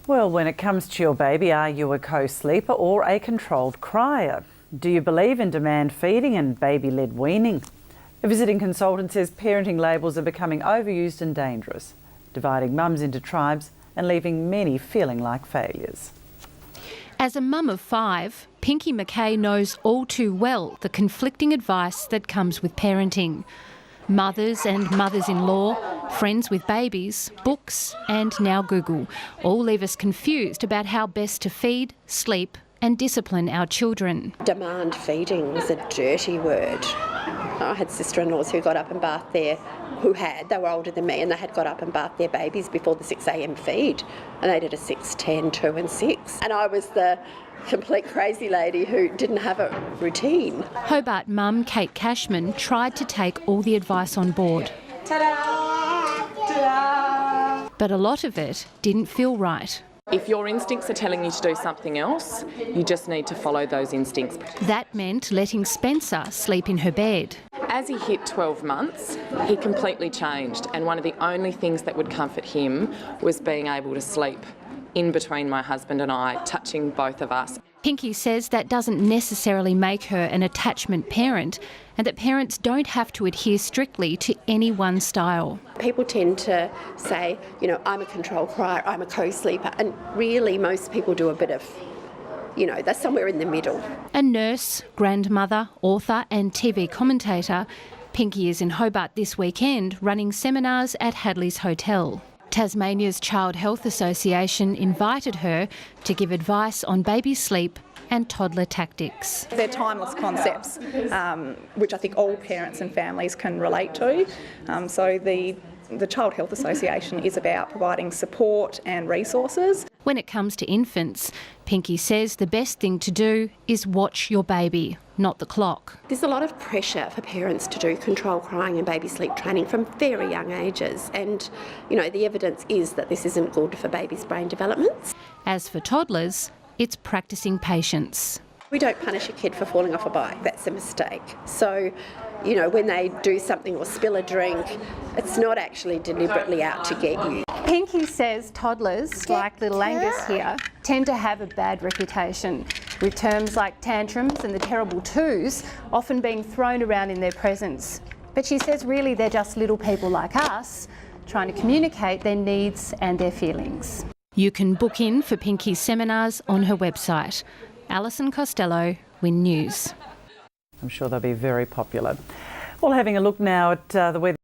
Well, when it comes to your baby, are you a co-sleeper or a controlled crier? Do you believe in demand feeding and baby-led weaning? A visiting consultant says parenting labels are becoming overused and dangerous, dividing mums into tribes and leaving many feeling like failures. As a mum of 5, Pinky McKay knows all too well the conflicting advice that comes with parenting. Mothers and mothers-in-law, friends with babies, books and now Google all leave us confused about how best to feed, sleep and discipline our children. Demand feeding was a dirty word. I had sister-in-laws who got up and bathed they were older than me, and they had got up and bathed their babies before the 6 a.m. feed, and they did a 6, 10, 2 and 6. And I was the complete crazy lady who didn't have a routine. Hobart mum Kate Cashman tried to take all the advice on board. Ta-da! Ta-da! But a lot of it didn't feel right. If your instincts are telling you to do something else, you just need to follow those instincts. That meant letting Spencer sleep in her bed. As he hit 12 months, he completely changed, and one of the only things that would comfort him was being able to sleep in between my husband and I, touching both of us. Pinky says that doesn't necessarily make her an attachment parent, and that parents don't have to adhere strictly to any one style. People tend to say, I'm a control crier, I'm a co-sleeper, and really most people do a bit of, they're somewhere in the middle. A nurse, grandmother, author and TV commentator, Pinky is in Hobart this weekend running seminars at Hadley's Hotel. Tasmania's Child Health Association invited her to give advice on baby sleep and toddler tactics. They're timeless concepts, which I think all parents and families can relate to. So the Child Health Association is about providing support and resources. When it comes to infants, Pinky says the best thing to do is watch your baby, not the clock. There's a lot of pressure for parents to do control crying and baby sleep training from very young ages, and the evidence is that this isn't good for babies' brain developments. As for toddlers, it's practising patience. We don't punish a kid for falling off a bike, that's a mistake. So, when they do something or spill a drink, it's not actually deliberately out to get you. Pinky says toddlers, like little Angus here, tend to have a bad reputation, with terms like tantrums and the terrible twos often being thrown around in their presence. But she says really they're just little people like us trying to communicate their needs and their feelings. You can book in for Pinky's seminars on her website. Alison Costello, Win News. I'm sure they'll be very popular. Well, having a look now at the weather.